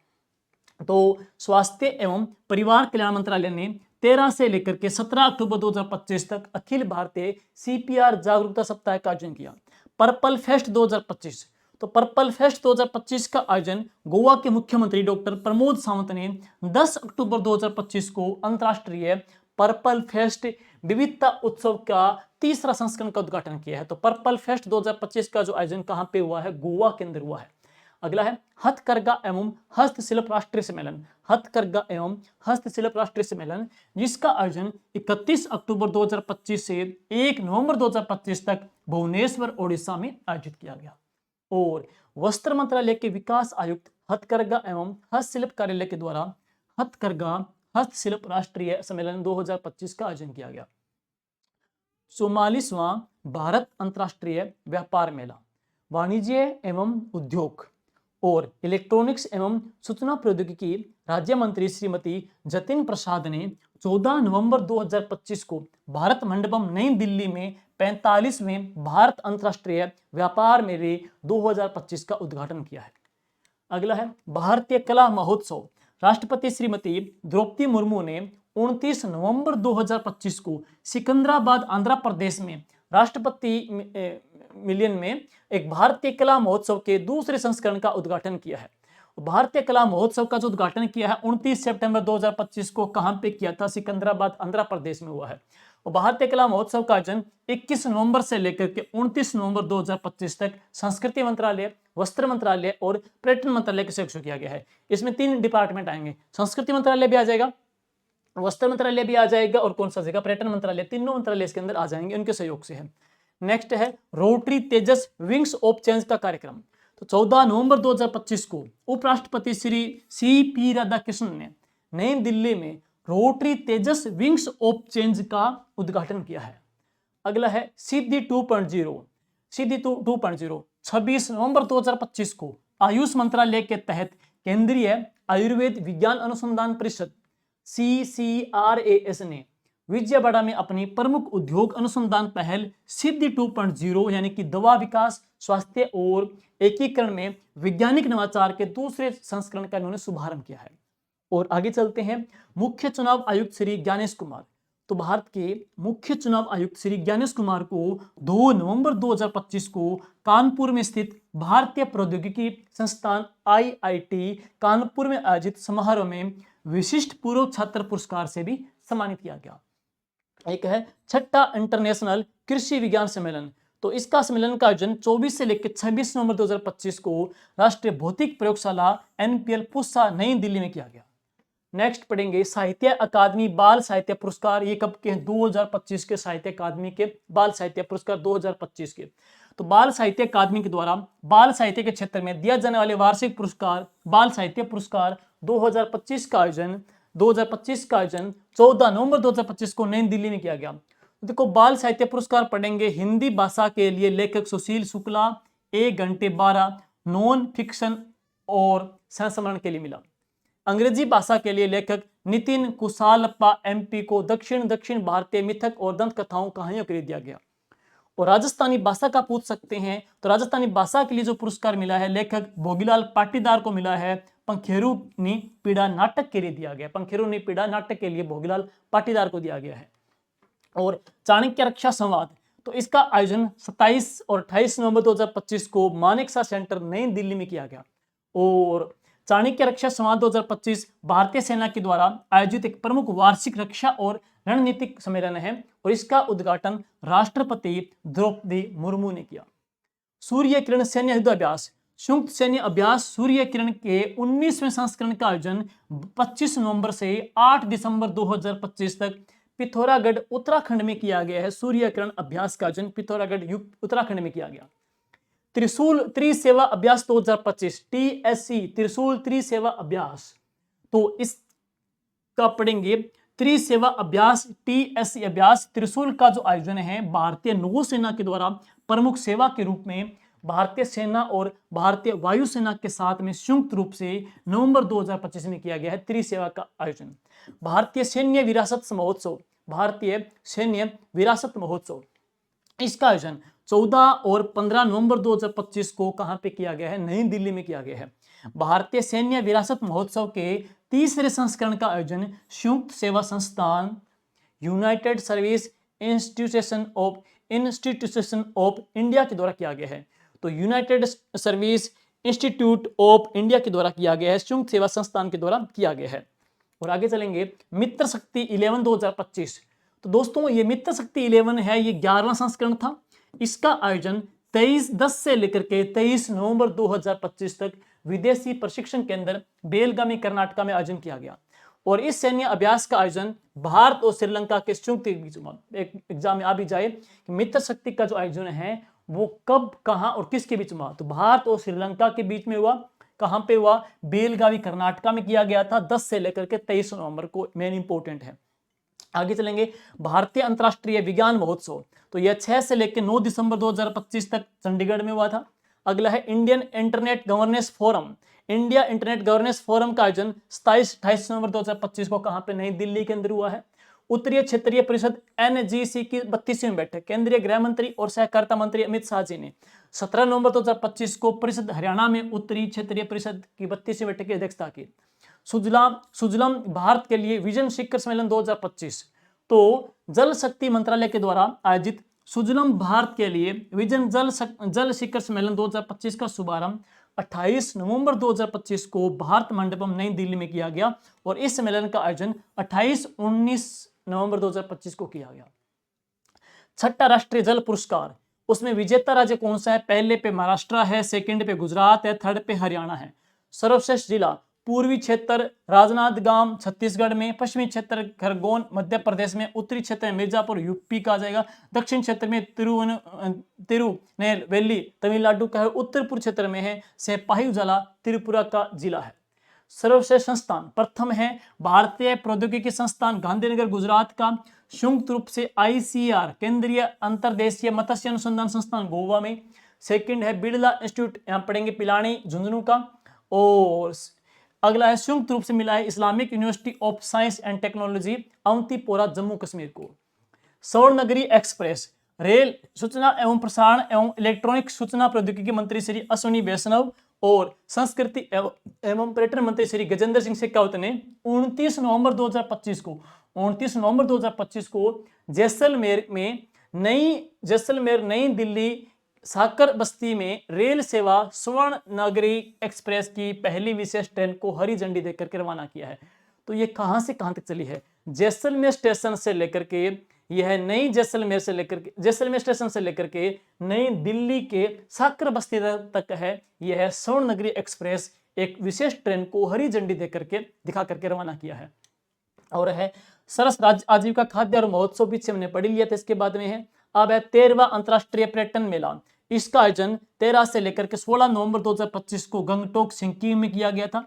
तो स्वास्थ्य एवं परिवार कल्याण मंत्रालय ने 13 से लेकर के 17 अक्टूबर 2025 तक अखिल भारतीय सीपीआर जागरूकता सप्ताह का आयोजन किया। पर्पल फेस्ट 2025, तो पर्पल फेस्ट 2025 का आयोजन गोवा के मुख्यमंत्री डॉक्टर प्रमोद सावंत ने 10 अक्टूबर 2025 को अंतर्राष्ट्रीय पर्पल फेस्ट विविधता उत्सव का 3रा संस्करण का उद्घाटन किया है। तो पर्पल फेस्ट 2025 का जो आयोजन कहां पे हुआ है, गोवा के अंदर हुआ है। अगला है हथकरघा एवं हस्तशिल्प राष्ट्रीय सम्मेलन, हथकरघा एवं हस्तशिल्प राष्ट्रीय सम्मेलन, जिसका आयोजन 31 अक्टूबर 2025 से 1 नवंबर 2025 तक भुवनेश्वर ओडिशा में आयोजित किया गया। और वस्त्र मंत्रालय के विकास आयुक्त हथकरघा एवं हस्तशिल्प कार्यालय के द्वारा हथकरघा हस्तशिल्प राष्ट्रीय सम्मेलन 2025 का आयोजन किया गया। 44वां भारत अंतर्राष्ट्रीय व्यापार मेला, वाणिज्य एवं उद्योग और इलेक्ट्रॉनिक्स एवं सूचना प्रौद्योगिकी राज्य मंत्री श्रीमती जतिन प्रसाद ने 14 नवंबर 2025 को भारत मंडपम नई दिल्ली में 45वें भारत अंतर्राष्ट्रीय व्यापार मेले 2025 का उद्घाटन किया है। अगला है भारतीय कला महोत्सव, राष्ट्रपति श्रीमती द्रौपदी मुर्मू ने 29 नवंबर 2025 को सिकंदराबाद आंध्र प्रदेश में राष्ट्रपति मिलियन में एक भारतीय कला महोत्सव के 2रे संस्करण का उद्घाटन किया है। भारतीय कला महोत्सव का जो उद्घाटन किया है 29 सितंबर 2025 को कहां पे किया था, सिकंदराबाद आंध्र प्रदेश में हुआ है। और भारतीय कला महोत्सव का आयोजन 21 नवंबर से लेकर के 29 नवंबर 2025 तक संस्कृति मंत्रालय, वस्त्र मंत्रालय और पर्यटन मंत्रालय के सहयोग से किया गया है। इसमें 3 डिपार्टमेंट आएंगे, संस्कृति मंत्रालय भी आ जाएगा, वस्त्र मंत्रालय भी आ जाएगा और कौन सा जगह पर्यटन मंत्रालय, तीनों मंत्रालय इसके अंदर आ जाएंगे, उनके सहयोग से है। नेक्स्ट है rotary Tejas wings of change का कार्यक्रम, तो 14 नवंबर 2025 को उपराष्ट्रपति श्री सीपी राधाकृष्णन ने नई दिल्ली में rotary Tejas wings of change का उद्घाटन किया है। अगला है सिद्धि 2.0, सिद्धि 2.0 26 नवंबर 2025 को आयुष मंत्रालय के तहत केंद्रीय आयुर्वेद विज्ञान अनुसंधान परिषद CCRAS ने विजयवाड़ा में अपनी प्रमुख उद्योग अनुसंधान पहल सिद्धि 2.0 यानी कि दवा विकास, स्वास्थ्य और एकीकरण में वैज्ञानिक नवाचार के 2रे संस्करण का इन्होंने शुभारंभ किया है। और आगे चलते हैं मुख्य चुनाव आयुक्त श्री ज्ञानेश कुमार, तो भारत के मुख्य चुनाव आयुक्त श्री ज्ञानेश कुमार को 2 नवंबर 2025 को कानपुर में स्थित भारतीय प्रौद्योगिकी संस्थान IIT कानपुर में आयोजित समारोह में विशिष्ट पूर्व छात्र पुरस्कार से भी सम्मानित किया गया। एक है 6ठा इंटरनेशनल कृषि विज्ञान सम्मेलन, तो इसका सम्मेलन का आयोजन 24 से लेकर 26 नवंबर 2025 को राष्ट्रीय भौतिक प्रयोगशाला NPL पुसा नई दिल्ली में किया गया। नेक्स्ट पढ़ेंगे साहित्य अकादमी बाल साहित्य पुरस्कार, ये कब के 2025 के साहित्य अकादमी के बाल साहित्य पुरस्कार 2025 के। तो बाल साहित्य अकादमी के द्वारा बाल साहित्य के क्षेत्र में दिया जाने वाले वार्षिक पुरस्कार बाल साहित्य पुरस्कार 2025 का आयोजन 2025 का आयोजन 14 नवंबर 2025 को नई दिल्ली में किया गया। देखो बाल साहित्य पुरस्कार पढ़ेंगे, हिंदी भाषा के लिए लेखक सुशील शुक्ला 1 घंटे 12 नॉन फिक्शन और संस्मरण के लिए मिला। अंग्रेजी भाषा के लिए लेखक नितिन कुशालप्पा एमपी को दक्षिण भारतीय मिथक और दंत कथाओं कहानियों के लिए दिया गया। और राजस्थानी भाषा का पूछ सकते हैं तो राजस्थानी भाषा के लिए जो पुरस्कार मिला है लेखक भोगीलाल पाटीदार को मिला है। पंखेरु नी पीड़ा नाटक के लिए दिया गया, पंखेरु नी पीड़ा नाटक के लिए भोगीलाल पाटीदार को दिया गया है। और चाणक्य रक्षा संवाद, तो इसका आयोजन 27 और 28 नवंबर 2025 को मानेकशॉ सेंटर नई दिल्ली में किया गया। और चाणक्य रक्षा संवाद 2025 भारतीय सेना के द्वारा आयोजित एक प्रमुख वार्षिक रक्षा और रणनीतिक सम्मेलन है और इसका उद्घाटन राष्ट्रपति द्रौपदी मुर्मू ने किया। सूर्य किरण सैन्य युद्धाभ्यास, संयुक्त सैन्य अभ्यास सूर्य किरण के 19वें संस्करण का आयोजन 25 नवंबर से 8 दिसंबर 2025 तक पिथौरागढ़ उत्तराखंड में किया गया है। सूर्य किरण अभ्यास का आयोजन पिथौरागढ़ उत्तराखंड में किया गया। त्रिशूल त्रिसेवा अभ्यास 2025 TSC त्रिशूल त्रिसेवा अभ्यास, तो इसका पढ़ेंगे त्रिसेवा अभ्यास TSC अभ्यास। त्रिशूल का जो आयोजन है भारतीय नौसेना के द्वारा प्रमुख सेवा के रूप में भारतीय सेना और भारतीय वायुसेना के साथ में संयुक्त रूप से नवंबर 2025 में किया गया है त्रिसेवा का आयोजन। भारतीय सैन्य विरासत महोत्सव, भारतीय सैन्य विरासत महोत्सव, इसका आयोजन 14 और 15 नवंबर 2025 को कहां पे किया गया है? नई दिल्ली में किया गया है। भारतीय सैन्य विरासत महोत्सव के तीसरे संस्करण का आयोजन संयुक्त सेवा संस्थान United service institution of India के द्वारा किया गया है। तो United service institute of India के द्वारा किया गया है, संयुक्त सेवा संस्थान के द्वारा किया गया है। और आगे चलेंगे मित्र शक्ति 11 2025। तो दोस्तों ये मित्र शक्ति 11 है, ये 11वां संस्करण था। इसका आयोजन 23 से लेकर के 23 नवंबर 2025 तक विदेशी प्रशिक्षण केंद्र बेलगामी कर्नाटका में आयोजन किया गया। और इस सैन्य अभ्यास का आयोजन भारत और श्रीलंका के संयुक्त एक एग्जाम में आ भी जाए कि मित्र शक्ति का जो आयोजन है वो कब, कहां और किसके बीच में हुआ? तो भारत और श्रीलंका के बीच में हुआ। कहां पे हुआ? बेलगावी कर्नाटका में किया गया था 10 से लेकर के 23 नवंबर को। मेन इंपोर्टेंट है। आगे चलेंगे भारतीय अंतरराष्ट्रीय विज्ञान महोत्सव, तो यह 6 से लेकर 9 दिसंबर 2025 तक चंडीगढ़ में हुआ था। अगला है Indian internet governance forum. India internet governance forum का आयोजन 27-28 नवंबर 2025 को कहां पे? नई दिल्ली के अंदर हुआ है। उत्तरीय क्षेत्रीय परिषद NGC की 32वीं बैठक केंद्रीय गृह मंत्री और सहकारिता मंत्री अमित शाह जी ने 17 नवंबर 2025 को परिषद हरियाणा में उत्तरी क्षेत्रीय परिषद की 32वीं बैठक की अध्यक्षता की। सुजलाम भारत के लिए विजन शिखर सम्मेलन 2025, तो जल शक्ति मंत्रालय के द्वारा आयोजित सुजलाम भारत के लिए विजन जल शिखर सम्मेलन 2025 का शुभारंभ 28 नवंबर 2025 को भारत मंडपम नई दिल्ली में किया गया। और इस सम्मेलन का आयोजन 28-19 नवंबर 2025 को किया गया। छठा राष्ट्रीय जल पुरस्कार, उसमें विजेता राज्य कौन सा है? पहले पे महाराष्ट्र है, सेकंड पे गुजरात है, थर्ड पे हरियाणा है। सर्वश्रेष्ठ जिला पूर्वी क्षेत्र राजनांदगांव छत्तीसगढ़ में, पश्चिमी क्षेत्र खरगोन मध्य प्रदेश में, उत्तरी क्षेत्र में मिर्जापुर यूपी का आ जाएगा, दक्षिण क्षेत्र में तिरुनेलवेली तमिलनाडु का है, उत्तर पूर्व क्षेत्र में है सिपाहीजला त्रिपुरा का जिला है। सर्वश्रेष्ठ संस्थान प्रथम है भारतीय प्रौद्योगिकी संस्थान गांधीनगर गुजरात का, संयुक्त रूप से ICR केंद्रीय अंतरदेशीय मत्स्य अनुसंधान संस्थान गोवा में। सेकंड है बिड़ला इंस्टीट्यूट, यहाँ पढ़ेंगे पिलानी झुंझुनू का। और अगला है संयुक्त रूप से मिला है Islamic university of science and technology Awantipora Jammu Kashmir को। स्वर्ण नगरी एक्सप्रेस रेल सूचना एवं प्रसारण एवं इलेक्ट्रॉनिक सूचना प्रौद्योगिकी मंत्री श्री अश्विनी वैष्णव और संस्कृति एवं पर्यटन मंत्री श्री गजेंद्र सिंह शेखावत ने 29 नवंबर 2025 को जैसलमेर नई दिल्ली साकर बस्ती में रेल सेवा स्वर्ण नगरी एक्सप्रेस की पहली विशेष ट्रेन को हरी झंडी देकर के रवाना किया है। तो ये कहां से कहां तक चली है? जैसलमेर स्टेशन से लेकर के यह नई जैसलमेर स्टेशन से लेकर के नई दिल्ली के साकर बस्ती तक है। यह स्वर्ण नगरी एक्सप्रेस एक विशेष ट्रेन को हरी झंडी देकर के दिखा करके रवाना किया है। और है सरस राज्य आजीविका खाद्य और महोत्सव, पीछे हमने पढ़ लिया था, इसके बाद में है। अब है 13वां अंतरराष्ट्रीय पर्यटन मेला। इसका आयोजन 13 से लेकर के 16 नवंबर 2025 को गंगटोक सिक्किम में किया गया था।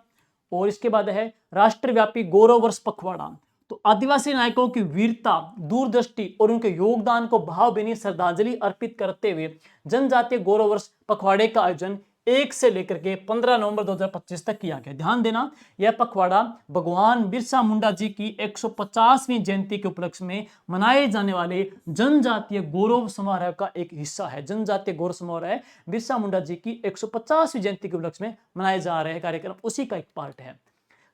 और इसके बाद है राष्ट्रव्यापी गौरव वर्ष पखवाड़ा। तो आदिवासी नायकों की वीरता, दूरदृष्टि और उनके योगदान को भावभीनी श्रद्धांजलि अर्पित करते हुए जनजातीय गौरव वर्ष पखवाड़े का आयोजन 1 से लेकर के 15 नवंबर 2025 तक किया गया। ध्यान देना, यह पखवाड़ा भगवान बिरसा मुंडा जी की 150वीं जयंती के उपलक्ष्य में मनाए जाने वाले जनजातीय गौरव समारोह का एक हिस्सा है। जनजातीय गौरव समारोह बिरसा मुंडा जी की 150वीं जयंती के उपलक्ष्य में मनाए जा रहे कार्यक्रम, उसी का एक पार्ट है।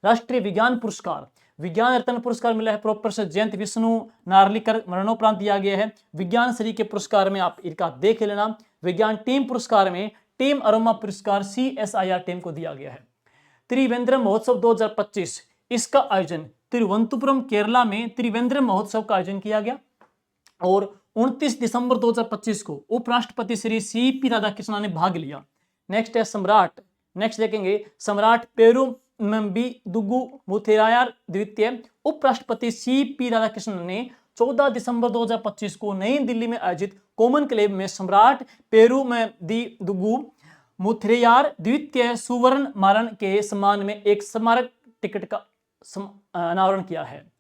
राष्ट्रीय विज्ञान पुरस्कार, विज्ञान रत्न पुरस्कार मिला है प्रोफेसर जयंत विष्णु नार्लिकर, मरणोपरांत दिया गया है। विज्ञान श्री के पुरस्कार में आप इनका देख लेना। विज्ञान टीम पुरस्कार में टीम अरोमा पुरस्कार CSIR टीम को दिया गया है। त्रिवेंद्रम महोत्सव 2025, इसका आयोजन तिरुवनंतपुरम केरला में त्रिवेंद्रम महोत्सव का आयोजन किया गया और 29 दिसंबर 2025 को उपराष्ट्रपति श्री CP राधाकृष्णन ने भाग लिया। नेक्स्ट है सम्राट, नेक्स्ट देखेंगे सम्राट पेरुमबीदुगु मुथिरायार द्वितीय। उपराष्ट्रपति CP राधाकृष्णन ने 14 दिसंबर 2025 को नई दिल्ली में आयोजित कॉमनक्लेव में सम्राट पेरुमबीदुगु मुथिरायार द्वितीय सुवर्ण मारण के सम्मान में एक स्मारक टिकट का अनावरण किया है।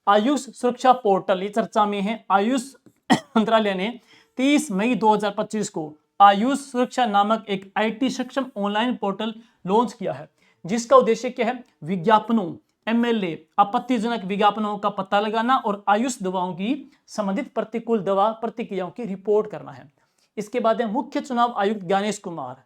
आयुष सुरक्षा पोर्टल ये चर्चा में है। आयुष मंत्रालय ने 30 मई 2025 को आयुष सुरक्षा नामक एक IT सक्षम ऑनलाइन पोर्टल लॉन्च किया है, जिसका उद्देश्य क्या है, विज्ञापनों, MLA आपत्तिजनक विज्ञापनों का पता लगाना और आयुष दवाओं की संबंधित प्रतिकूल दवा प्रतिक्रियाओं की रिपोर्ट करना है। इसके बाद है मुख्य चुनाव आयुक्त ज्ञानेश कुमार।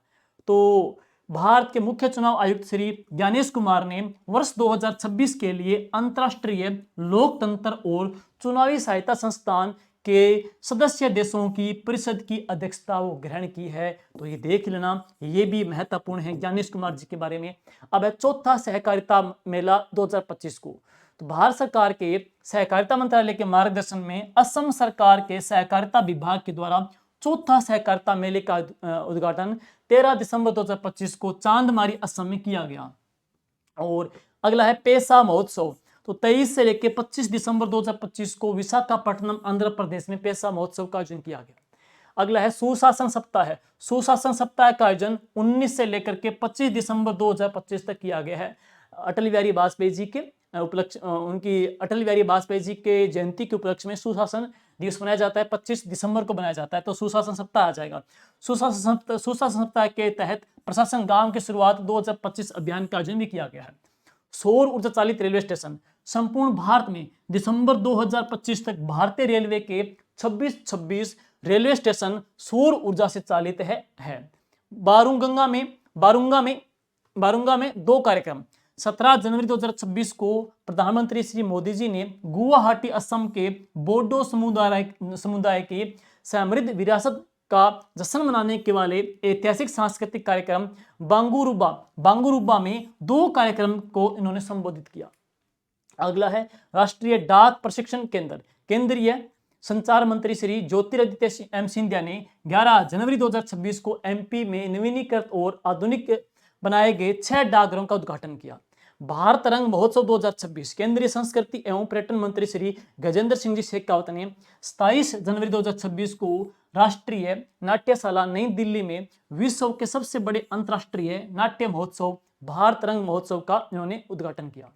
तो भारत के मुख्य चुनाव आयुक्त श्री ज्ञानेश कुमार ने वर्ष 2026 के लिए अंतर्राष्ट्रीय लोकतंत्र और चुनावी सहायता संस्थान के सदस्य देशों की परिषद की अध्यक्षता वो ग्रहण की है। तो ये देख लेना, ये भी महत्वपूर्ण है ज्ञानेश कुमार जी के बारे में। अब है चौथा सहकारिता मेला 2025 को। तो भारत सरकार के सहकारिता मंत्रालय के मार्गदर्शन में असम सरकार के सहकारिता विभाग के द्वारा चौथा सहकारिता मेले का उद्घाटन 13 दिसंबर 2025 को चांदमारी असम में किया गया। और अगला है पेसा महोत्सव। तो 23 से लेकर 25 दिसंबर 2025 को विशाखापट्टनम आंध्र प्रदेश में पेसा महोत्सव का आयोजन किया गया। अगला है सुशासन सप्ताह है। सुशासन सप्ताह का आयोजन 19 से लेकर के 25 दिसंबर 2025 तक किया गया है। अटल बिहारी वाजपेयी जी के उपलक्ष्य, उनकी अटल बिहारी वाजपेयी जी के जयंती के उपलक्ष्य में सुशासन दिवस मनाया जाता है। 25 दिसंबर को मनाया जाता है, तो सुशासन सप्ताह आ जाएगा। सुशासन सप्ताह के तहत प्रशासन गांव की शुरुआत 2025 अभियान का आयोजन भी किया गया है। सौर ऊर्जा चालित रेलवे स्टेशन, संपूर्ण भारत में दिसंबर 2025 तक भारतीय रेलवे के 26 रेलवे स्टेशन सौर ऊर्जा से चालित है। बारुंगा में 2 कार्यक्रम। 17 जनवरी 2026 को प्रधानमंत्री श्री मोदी जी ने गुवाहाटी असम के बोडो समुदाय की समृद्ध विरासत का जश्न मनाने के वाले ऐतिहासिक सांस्कृतिक कार्यक्रम बांगुरुबा में 2 कार्यक्रम को इन्होंने संबोधित किया। अगला है राष्ट्रीय डाक प्रशिक्षण केंद्र। केंद्रीय संचार मंत्री श्री ज्योतिरादित्य M सिंधिया ने 11 जनवरी 2026 को MP में नवीनीकृत और आधुनिक बनाए गए 6 डाकघरों का उद्घाटन किया। भारत रंग महोत्सव 2026, केंद्रीय संस्कृति एवं पर्यटन मंत्री श्री गजेंद्र सिंह जी शेखावत ने 27 जनवरी 2026 को राष्ट्रीय नाट्यशाला नई दिल्ली में विश्व के सबसे बड़े अंतर्राष्ट्रीय नाट्य महोत्सव भारत रंग महोत्सव का इन्होंने उद्घाटन किया।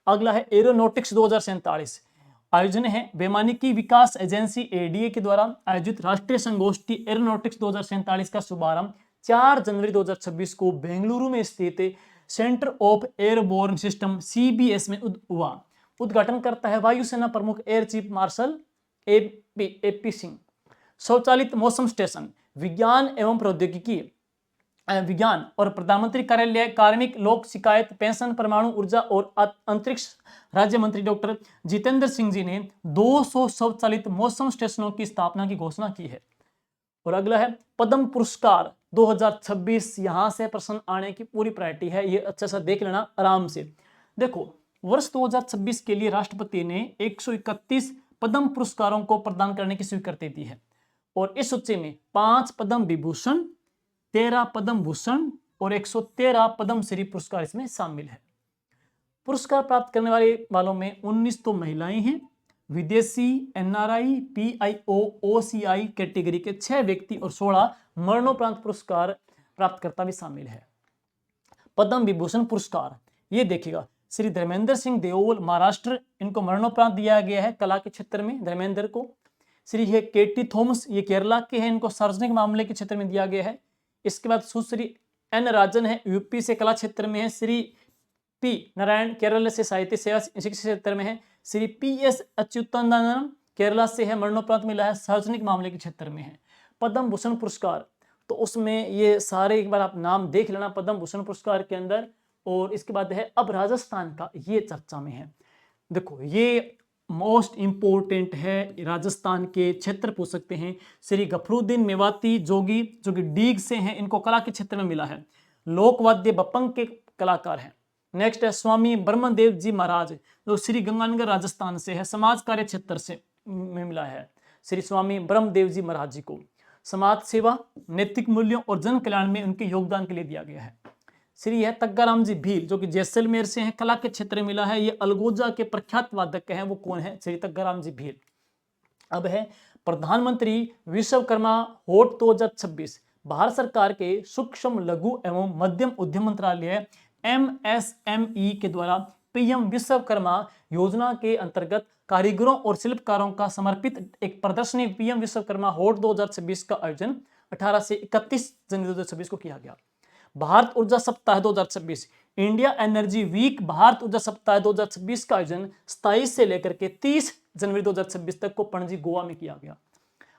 अगला है एरोनॉटिक्स 2047, आयोजन है वैमानिकी विकास एजेंसी ADA के द्वारा आयोजित राष्ट्रीय संगोष्ठी एरोनॉटिक्स 2047 का शुभारंभ 4 जनवरी 2026 को बेंगलुरु में स्थित centre of airborne system CBS में हुआ। उद्घाटन करता है वायुसेना प्रमुख air chief marshal AP Singh. स्वचालित मौसम स्टेशन, विज्ञान एवं प्रौद्योगिकी विज्ञान और प्रधानमंत्री कार्यालय कार्मिक लोक शिकायत पेंशन परमाणु ऊर्जा और अंतरिक्ष राज्य मंत्री डॉक्टर जितेंद्र सिंह जी ने 200 स्वचालित मौसम स्टेशनों की स्थापना की घोषणा की है। और अगला है पद्म पुरस्कार 2026, यहां से प्रश्न आने की पूरी प्रायोरिटी है, ये अच्छा सा देख लेना आराम से। देखो वर्ष 2026 के लिए राष्ट्रपति ने 131 पद्म पुरस्कारों को प्रदान करने की स्वीकृति दी है और इस सूची में 5 पद्म विभूषण, 13 पद्म भूषण और 113 पद्म श्री पुरस्कार इसमें शामिल है। पुरस्कार प्राप्त करने वालों में 19 तो महिलाएं हैं। विदेशी, NRI, PIO, OCI कैटेगरी के 6 व्यक्ति और 16 मरणोपरांत पुरस्कार प्राप्तकर्ता भी शामिल है। पद्म विभूषण पुरस्कार ये देखिएगा, श्री धर्मेंद्र सिंह देओल महाराष्ट्र, इनको मरणोपरांत दिया गया है कला के क्षेत्र में, धर्मेंद्र को। श्री है केटी थॉमस, ये केरला के हैं, इनको सार्वजनिक मामले के क्षेत्र में दिया गया है। इसके बाद सुश्री एन राजन है, यूपी से कला क्षेत्र में है। श्री पी नारायण केरल से साहित्य सेवा शिक्षा क्षेत्र में है। श्री पी एस अच्युतानंदन केरला से है, मरणोपरांत मिला है, सार्वजनिक मामले के क्षेत्र में है। पद्म भूषण पुरस्कार, तो उसमें ये सारे एक बार आप नाम देख लेना पद्म भूषण पुरस्कार के अंदर। और इसके बाद है अब राजस्थान का, ये चर्चा में है। देखो ये मोस्ट इंपोर्टेंट है, राजस्थान के क्षेत्र पूछ सकते हैं। श्री गफरुद्दीन मेवाती जोगी, जो कि डीग से हैं, इनको कला के क्षेत्र में मिला है। लोकवाद्य बपंग के कलाकार हैं। नेक्स्ट है स्वामी ब्रह्मदेव जी महाराज, जो श्री गंगानगर राजस्थान से है, समाज कार्य क्षेत्र से मिला है। श्री स्वामी ब्रह्मदेव जी महाराज जी को समाज सेवा, नैतिक मूल्यों और जन कल्याण में उनके योगदान के लिए दिया गया है। श्री है तग्गाराम जी भील, जो कि जैसलमेर से हैं, कला के क्षेत्र में मिला है। ये अलगोजा के प्रख्यात वादक हैं, वो कौन है? श्री तग्गाराम जी भील। अब है प्रधानमंत्री विश्वकर्मा होट 2026, भारत सरकार के सूक्ष्म लघु एवं मध्यम उद्यम मंत्रालय MSME के द्वारा पीएम विश्वकर्मा योजना के अंतर्गत कारीगरों और शिल्पकारों का समर्पित एक प्रदर्शनी पीएम विश्वकर्मा होट 2026 का आयोजन 18 से 31 जनवरी 2026 को किया गया। भारत ऊर्जा सप्ताह 2026, इंडिया एनर्जी वीक भारत ऊर्जा सप्ताह 2026 का आयोजन 27 से लेकर के 30 जनवरी 2026 तक को पणजी गोवा में किया गया।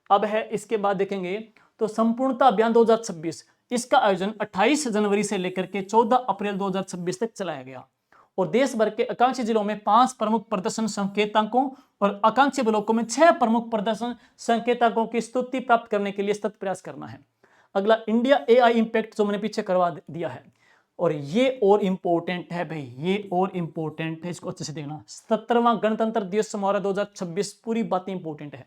अब है इसके बाद देखेंगे तो संपूर्णता अभियान 2026, इसका आयोजन 28 जनवरी से लेकर के 14 अप्रैल 2026 तक चलाया गया। और देश भर के आकांक्षी जिलों में 5 प्रमुख प्रदर्शन संकेतांकों और आकांक्षी ब्लॉकों में 6 प्रमुख प्रदर्शन संकेतांकों की स्तुति प्राप्त करने के लिए सतत प्रयास करना है। अगला इंडिया AI इम्पैक्ट, जो मैंने पीछे करवा दिया है, और ये और इंपॉर्टेंट है भाई, ये और इंपॉर्टेंट है, इसको अच्छे से देखना। 17वां गणतंत्र दिवस समारोह 2026, पूरी बातें इंपॉर्टेंट है।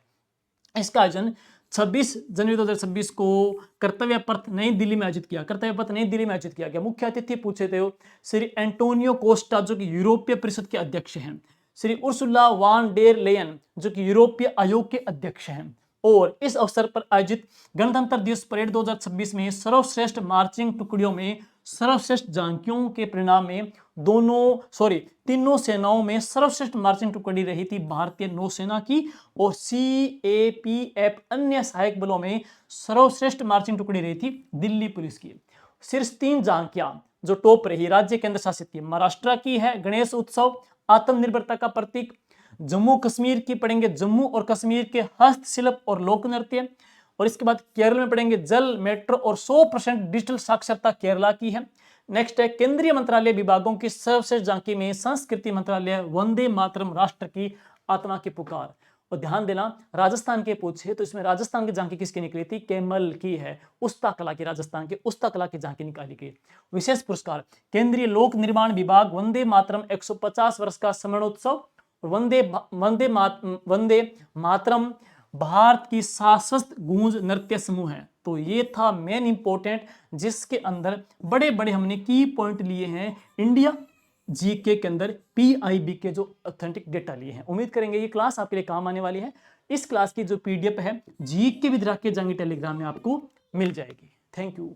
इसका आयोजन 26 जनवरी 2026 को कर्तव्य पथ नई दिल्ली में आयोजित किया। कर्तव्य पथ नई दिल्ली में आयोजित किया गया। मुख्य अतिथि पूछे थे श्री एंटोनियो कोस्टा, जो कि यूरोपीय परिषद के अध्यक्ष हैं। Shri Ursula van der Leyen, जो कि यूरोपीय आयोग के अध्यक्ष हैं। और इस अवसर पर आयोजित गणतंत्र दिवस परेड 2026 में सर्वश्रेष्ठ मार्चिंग टुकड़ियों में सर्वश्रेष्ठ झांकियों के परिणाम में तीनों सेनाओं में सर्वश्रेष्ठ मार्चिंग टुकड़ी रही थी भारतीय नौसेना की, और CAPF अन्य सहायक बलों में सर्वश्रेष्ठ मार्चिंग टुकड़ी रही थी दिल्ली पुलिस की। शीर्ष 3 झांकियां जो टॉप रही राज्य केंद्र शासित की, महाराष्ट्र की है गणेश उत्सव, आत्मनिर्भरता का प्रतीक। जम्मू कश्मीर की पढ़ेंगे जम्मू और कश्मीर के हस्तशिल्प और लोक नृत्य। और इसके बाद केरल में पढ़ेंगे जल, मेट्रो और 100% डिजिटल साक्षरता केरला की है। नेक्स्ट है केंद्रीय मंत्रालय विभागों की सर्वश्रेष्ठ झांकी में संस्कृति मंत्रालय वंदे मातरम राष्ट्र की आत्मा की पुकार। और ध्यान देना राजस्थान के पूछे तो इसमें राजस्थान की झांकी किसकी निकली थी? केमल की है, उस्ता कला की, राजस्थान के उस्ता कला की झांकी निकाली गई। विशेष पुरस्कार केंद्रीय लोक निर्माण विभाग वंदे मातरम 150 वर्ष का स्मरणोत्सव। वंदे मातरम भारत की शाश्वत गूंज नृत्य समूह है। तो ये था मेन इंपॉर्टेंट, जिसके अंदर बड़े बड़े हमने की पॉइंट लिए हैं इंडिया जीके के अंदर PIB के जो ऑथेंटिक डेटा लिए हैं। उम्मीद करेंगे ये क्लास आपके लिए काम आने वाली है। इस क्लास की जो PDF है जीके विद राकेश जांगी टेलीग्राम में आपको मिल जाएगी। Thank you.